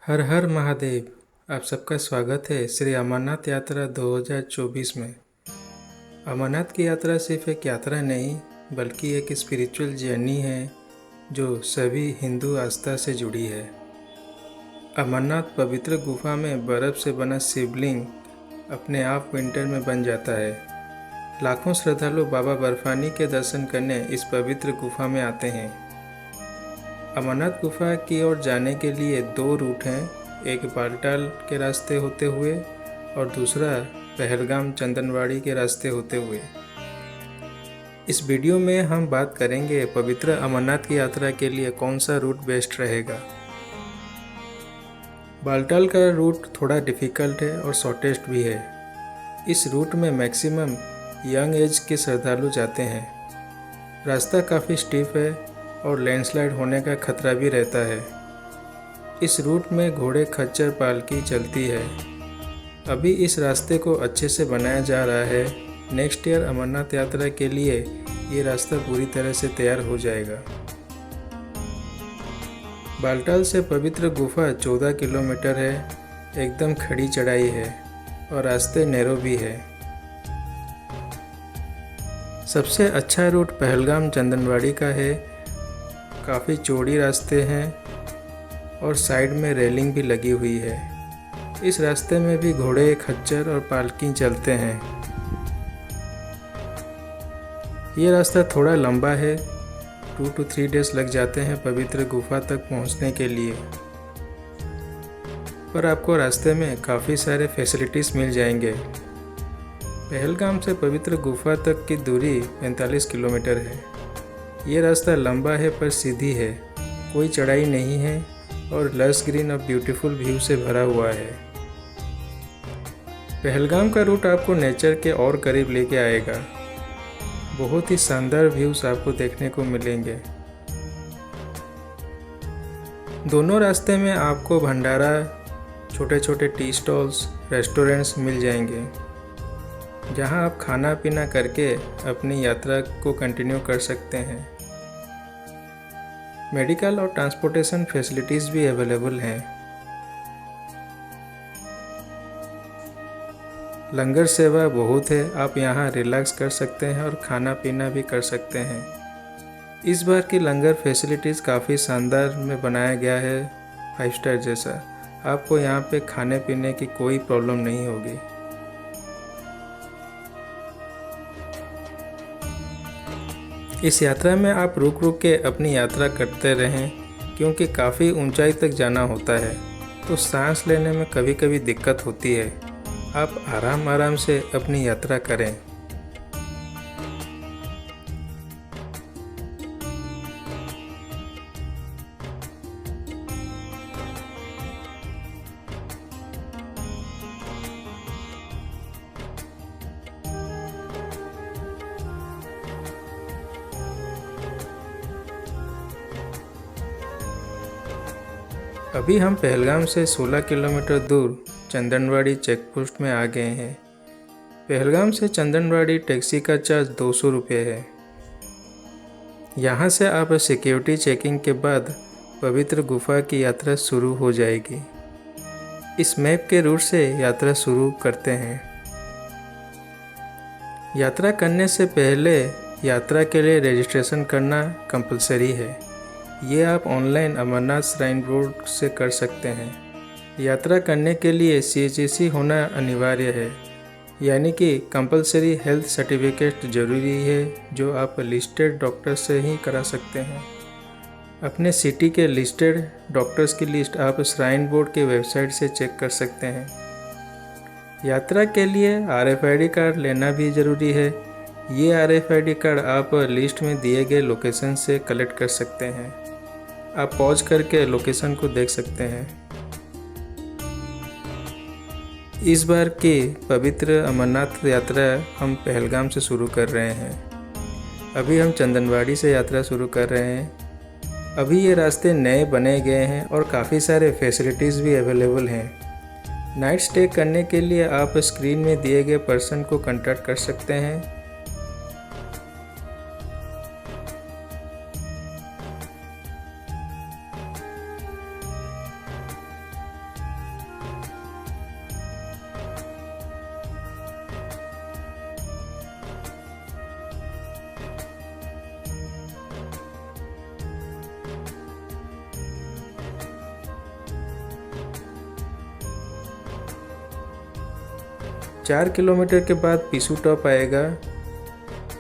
हर हर महादेव। आप सबका स्वागत है श्री अमरनाथ यात्रा 2024 में। अमरनाथ की यात्रा सिर्फ एक यात्रा नहीं बल्कि एक स्पिरिचुअल जर्नी है जो सभी हिंदू आस्था से जुड़ी है। अमरनाथ पवित्र गुफा में बर्फ़ से बना शिवलिंग अपने आप विंटर में बन जाता है। लाखों श्रद्धालु बाबा बर्फानी के दर्शन करने इस पवित्र गुफा में आते हैं। अमरनाथ गुफा की ओर जाने के लिए दो रूट हैं, एक बालटाल के रास्ते होते हुए और दूसरा पहलगाम चंदनवाड़ी के रास्ते होते हुए। इस वीडियो में हम बात करेंगे पवित्र अमरनाथ की यात्रा के लिए कौन सा रूट बेस्ट रहेगा। बालटाल का रूट थोड़ा डिफ़िकल्ट है और शॉर्टेस्ट भी है। इस रूट में मैक्सिमम यंग एज के श्रद्धालु जाते हैं। रास्ता काफ़ी स्टीप है और लैंडस्लाइड होने का खतरा भी रहता है। इस रूट में घोड़े खच्चर पालकी चलती है। अभी इस रास्ते को अच्छे से बनाया जा रहा है। नेक्स्ट ईयर अमरनाथ यात्रा के लिए ये रास्ता पूरी तरह से तैयार हो जाएगा। बालटाल से पवित्र गुफा 14 किलोमीटर है। एकदम खड़ी चढ़ाई है और रास्ते नैरो भी है। सबसे अच्छा रूट पहलगाम चंदनवाड़ी का है। काफ़ी चौड़ी रास्ते हैं और साइड में रेलिंग भी लगी हुई है। इस रास्ते में भी घोड़े खच्चर और पालकी चलते हैं। ये रास्ता थोड़ा लंबा है, 2 to 3 डेज़ लग जाते हैं पवित्र गुफा तक पहुंचने के लिए, पर आपको रास्ते में काफ़ी सारे फैसिलिटीज़ मिल जाएंगे। पहलगाम से पवित्र गुफा तक की दूरी 45 किलोमीटर है। ये रास्ता लंबा है पर सीधी है, कोई चढ़ाई नहीं है और लस ग्रीन और ब्यूटीफुल व्यू से भरा हुआ है। पहलगाम का रूट आपको नेचर के और करीब लेके आएगा। बहुत ही शानदार व्यूज़ आपको देखने को मिलेंगे। दोनों रास्ते में आपको भंडारा, छोटे छोटे टी स्टॉल्स, रेस्टोरेंट्स मिल जाएंगे जहां आप खाना पीना करके अपनी यात्रा को कंटिन्यू कर सकते हैं। मेडिकल और ट्रांसपोर्टेशन फैसिलिटीज़ भी अवेलेबल हैं। लंगर सेवा बहुत है, आप यहाँ रिलैक्स कर सकते हैं और खाना पीना भी कर सकते हैं। इस बार की लंगर फैसिलिटीज़ काफ़ी शानदार में बनाया गया है, 5 स्टार जैसा। आपको यहाँ पे खाने पीने की कोई प्रॉब्लम नहीं होगी। इस यात्रा में आप रुक रुक के अपनी यात्रा करते रहें, क्योंकि काफ़ी ऊंचाई तक जाना होता है तो सांस लेने में कभी कभी दिक्कत होती है। आप आराम आराम से अपनी यात्रा करें। अभी हम पहलगाम से 16 किलोमीटर दूर चंदनवाड़ी चेक पोस्ट में आ गए हैं। पहलगाम से चंदनवाड़ी टैक्सी का चार्ज 200 रुपये है। यहाँ से आप सिक्योरिटी चेकिंग के बाद पवित्र गुफा की यात्रा शुरू हो जाएगी। इस मैप के रूट से यात्रा शुरू करते हैं। यात्रा करने से पहले यात्रा के लिए रजिस्ट्रेशन करना कंपलसरी है। ये आप ऑनलाइन अमरनाथ श्राइन बोर्ड से कर सकते हैं। यात्रा करने के लिए CHSC होना अनिवार्य है, यानी कि कंपलसरी हेल्थ सर्टिफिकेट ज़रूरी है, जो आप लिस्टेड डॉक्टर से ही करा सकते हैं। अपने सिटी के लिस्टेड डॉक्टर्स की लिस्ट आप श्राइन बोर्ड के वेबसाइट से चेक कर सकते हैं। यात्रा के लिए RFID कार्ड लेना भी ज़रूरी है। ये RFID कार्ड आप लिस्ट में दिए गए लोकेशन से कलेक्ट कर सकते हैं। आप पॉज करके लोकेशन को देख सकते हैं। इस बार की पवित्र अमरनाथ यात्रा हम पहलगाम से शुरू कर रहे हैं। अभी हम चंदनवाड़ी से यात्रा शुरू कर रहे हैं। अभी ये रास्ते नए बने गए हैं और काफ़ी सारे फैसिलिटीज़ भी अवेलेबल हैं। नाइट स्टे करने के लिए आप स्क्रीन में दिए गए पर्सन को कांटेक्ट कर सकते हैं। 4 किलोमीटर के बाद पिसू टॉप आएगा।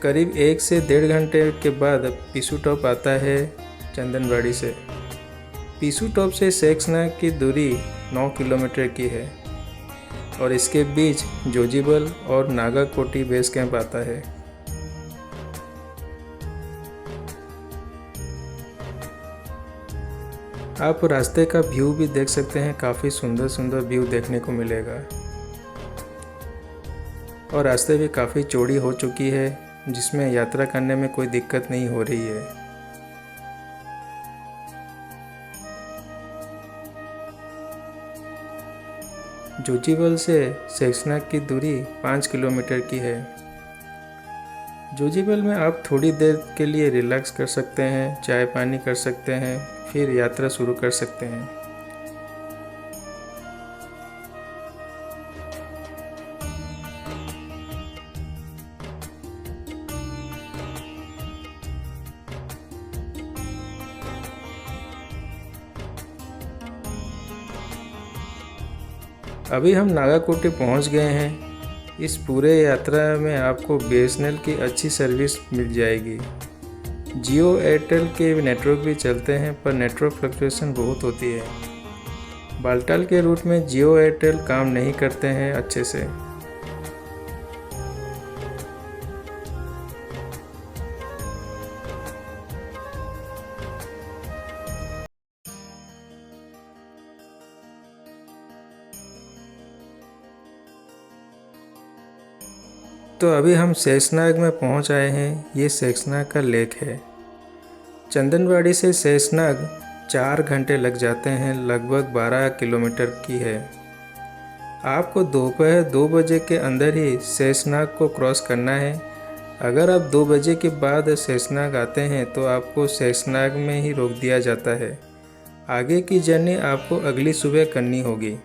करीब 1 से 1.5 घंटे के बाद पिसू टॉप आता है चंदनवाड़ी से। पिसू टॉप से शेषनाग की दूरी 9 किलोमीटर की है और इसके बीच जोजीबल और नागाकोटी बेस कैंप आता है। आप रास्ते का व्यू भी देख सकते हैं, काफ़ी सुंदर सुंदर व्यू देखने को मिलेगा और रास्ते भी काफ़ी चौड़ी हो चुकी है, जिसमें यात्रा करने में कोई दिक्कत नहीं हो रही है। जोजीबल से शेषनाग की दूरी 5 किलोमीटर की है। जोजीबल में आप थोड़ी देर के लिए रिलैक्स कर सकते हैं, चाय पानी कर सकते हैं, फिर यात्रा शुरू कर सकते हैं। अभी हम नागाकोटी पहुंच गए हैं। इस पूरे यात्रा में आपको बीएसएनएल की अच्छी सर्विस मिल जाएगी। जियो एयरटेल के नेटवर्क भी चलते हैं, पर नेटवर्क फ्लक्चुएशन बहुत होती है। बालटाल के रूट में जियो एयरटेल काम नहीं करते हैं अच्छे से। तो अभी हम शेषनाग में पहुंच आए हैं। ये शेषनाग का लेक है। चंदनवाड़ी से शेषनाग 4 घंटे लग जाते हैं, लगभग 12 किलोमीटर की है। आपको दोपहर 2 बजे के अंदर ही शेषनाग को क्रॉस करना है। अगर आप 2 बजे के बाद शेषनाग आते हैं तो आपको शेषनाग में ही रोक दिया जाता है। आगे की जर्नी आपको अगली सुबह करनी होगी।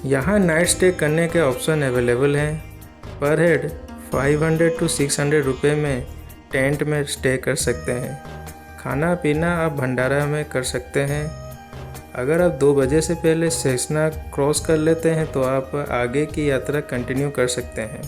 यहाँ नाइट स्टे करने के ऑप्शन अवेलेबल हैं। पर हेड 500 to 600 रुपये में टेंट में स्टे कर सकते हैं। खाना पीना आप भंडारा में कर सकते हैं। अगर आप 2 बजे से पहले शेषनाग क्रॉस कर लेते हैं तो आप आगे की यात्रा कंटिन्यू कर सकते हैं।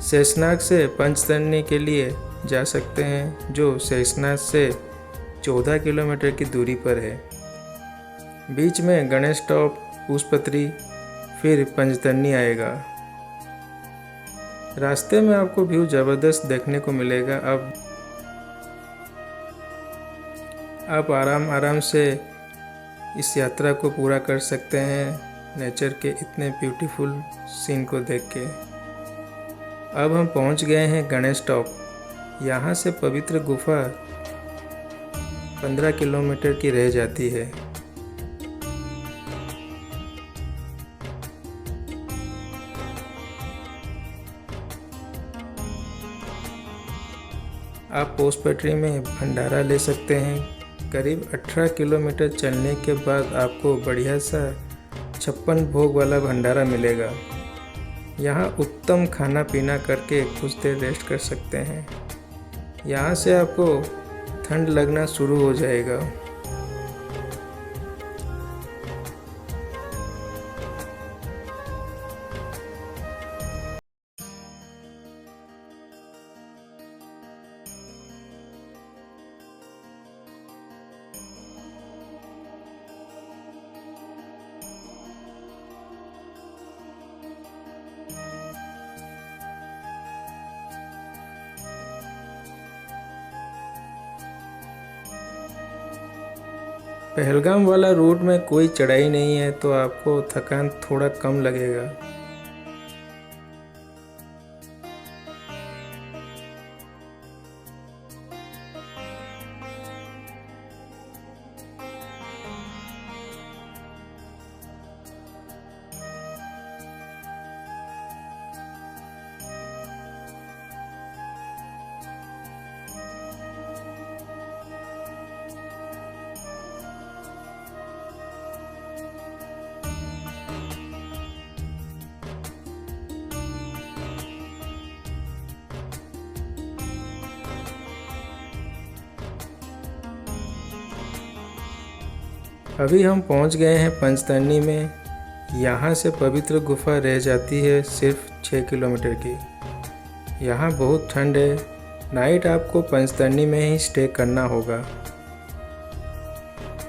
शेषनाग से पंचतरणी के लिए जा सकते हैं, जो शेषनाग से 14 किलोमीटर की दूरी पर है। बीच में गणेश टॉप, पुष्पत्री, फिर पंचतरणी आएगा। रास्ते में आपको व्यू ज़बरदस्त देखने को मिलेगा। अब आप आराम से इस यात्रा को पूरा कर सकते हैं, नेचर के इतने ब्यूटीफुल सीन को देख के। अब हम पहुंच गए हैं गणेश टॉप। यहाँ से पवित्र गुफा 15 किलोमीटर की रह जाती है। आप पोस्टपट्री में भंडारा ले सकते हैं। करीब 18 किलोमीटर चलने के बाद आपको बढ़िया सा 56 भोग वाला भंडारा मिलेगा। यहाँ उत्तम खाना पीना करके कुछ देर रेस्ट कर सकते हैं। यहाँ से आपको ठंड लगना शुरू हो जाएगा। पहलगाम वाला रूट में कोई चढ़ाई नहीं है, तो आपको थकान थोड़ा कम लगेगा। अभी हम पहुंच गए हैं पंचतरणी में। यहाँ से पवित्र गुफा रह जाती है सिर्फ 6 किलोमीटर की। यहाँ बहुत ठंड है। नाइट आपको पंचतरणी में ही स्टे करना होगा।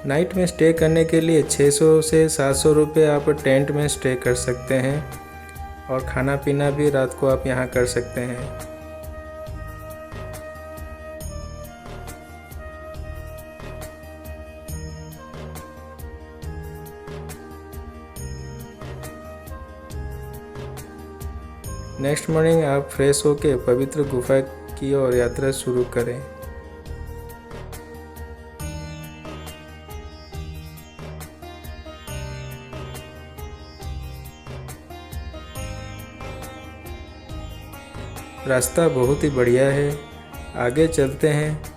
नाइट में स्टे करने के लिए 600 से 700 रुपये आप टेंट में स्टे कर सकते हैं, और खाना पीना भी रात को आप यहाँ कर सकते हैं। नेक्स्ट मॉर्निंग आप फ्रेश होकर पवित्र गुफा की ओर यात्रा शुरू करें। रास्ता बहुत ही बढ़िया है, आगे चलते हैं।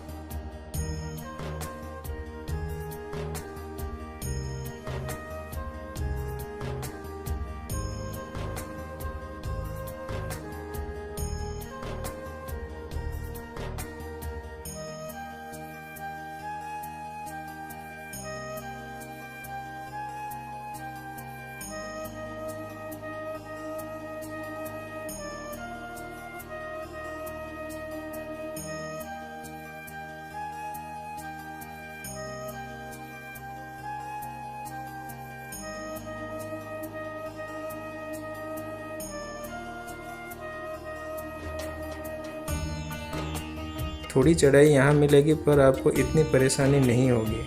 थोड़ी चढ़ाई यहाँ मिलेगी, पर आपको इतनी परेशानी नहीं होगी।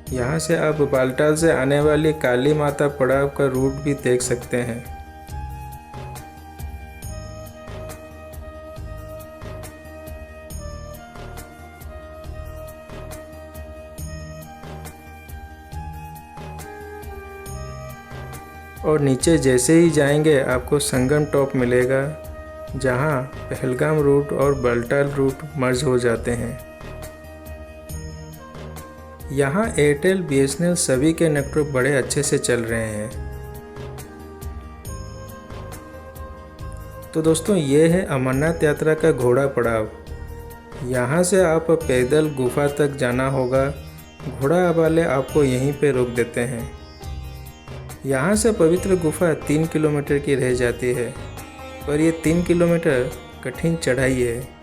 यहाँ से आप बालटाल से आने वाली काली माता पड़ाव का रूट भी देख सकते हैं। और नीचे जैसे ही जाएंगे आपको संगम टॉप मिलेगा, जहाँ पहलगाम रूट और बालटाल रूट मर्ज हो जाते हैं। यहाँ एयरटेल, बीएसएनएल सभी के नेटवर्क बड़े अच्छे से चल रहे हैं। तो दोस्तों, ये है अमरनाथ यात्रा का घोड़ा पड़ाव। यहाँ से आप पैदल गुफा तक जाना होगा। घोड़ा वाले आपको यहीं पे रोक देते हैं। यहाँ से पवित्र गुफा 3 किलोमीटर की रह जाती है, पर ये 3 किलोमीटर कठिन चढ़ाई है।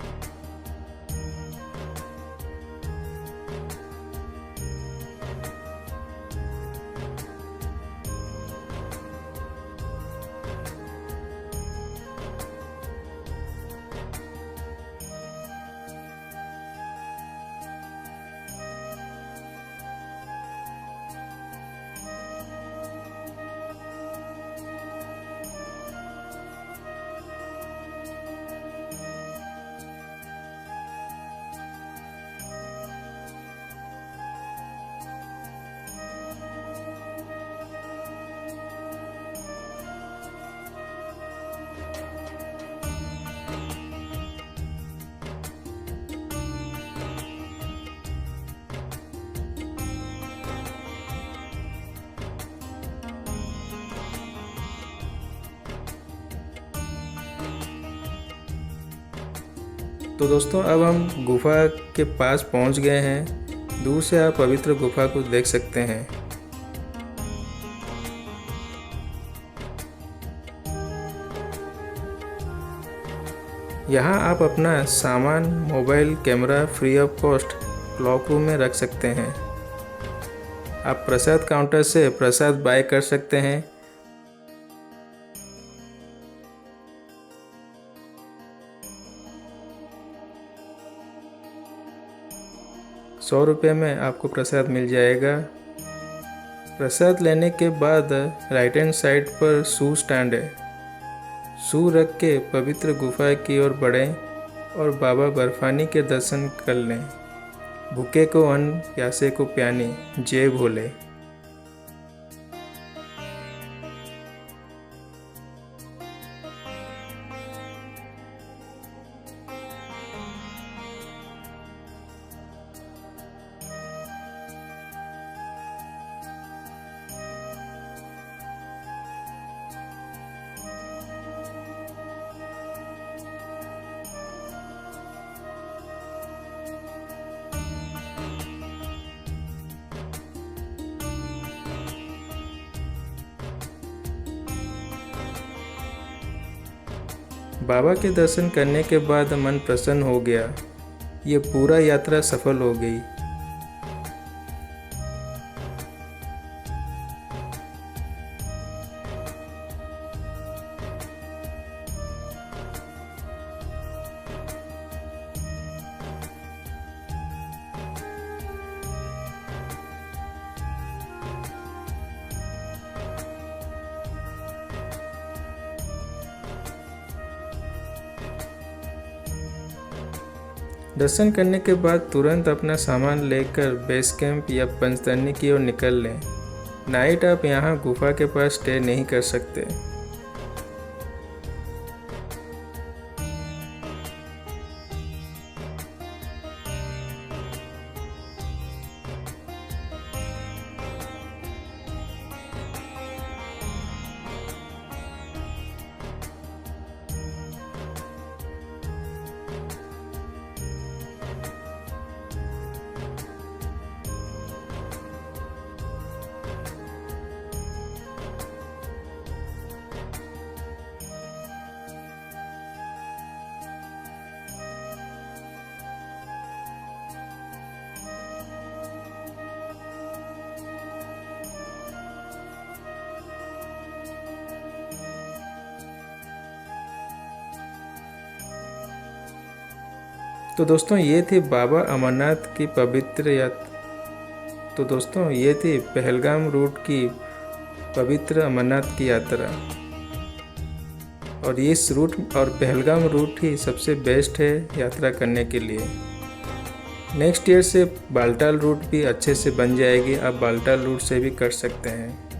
तो दोस्तों अब हम गुफा के पास पहुंच गए हैं। दूर से आप पवित्र गुफा को देख सकते हैं। यहाँ आप अपना सामान, mobile, camera free of cost clock room में रख सकते हैं। आप प्रसाद काउंटर से प्रसाद बाय कर सकते हैं। ₹100 में आपको प्रसाद मिल जाएगा। प्रसाद लेने के बाद राइट हैंड साइड पर शू स्टैंड है। शू रख के पवित्र गुफा की ओर बढ़ें और बाबा बर्फानी के दर्शन कर लें। भूखे को अन्न, प्यासे को पानी, जय भोले। बाबा के दर्शन करने के बाद मन प्रसन्न हो गया। ये पूरा यात्रा सफल हो गई। दर्शन करने के बाद तुरंत अपना सामान लेकर बेस कैंप या पंचतरणी की ओर निकल लें। नाइट आप यहाँ गुफा के पास स्टे नहीं कर सकते। तो दोस्तों ये थी बाबा अमरनाथ की पवित्र यात्रा। तो दोस्तों ये थी पहलगाम रूट की पवित्र अमरनाथ की यात्रा। और इस रूट और पहलगाम रूट ही सबसे बेस्ट है यात्रा करने के लिए। नेक्स्ट ईयर से बालटाल रूट भी अच्छे से बन जाएगी। आप बालटाल रूट से भी कर सकते हैं।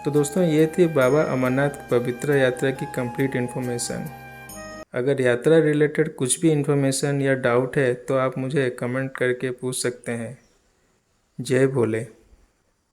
तो दोस्तों, ये थी बाबा अमरनाथ की पवित्र यात्रा की कंप्लीट इन्फॉर्मेशन। अगर यात्रा रिलेटेड कुछ भी इन्फॉर्मेशन या डाउट है तो आप मुझे कमेंट करके पूछ सकते हैं। जय भोले।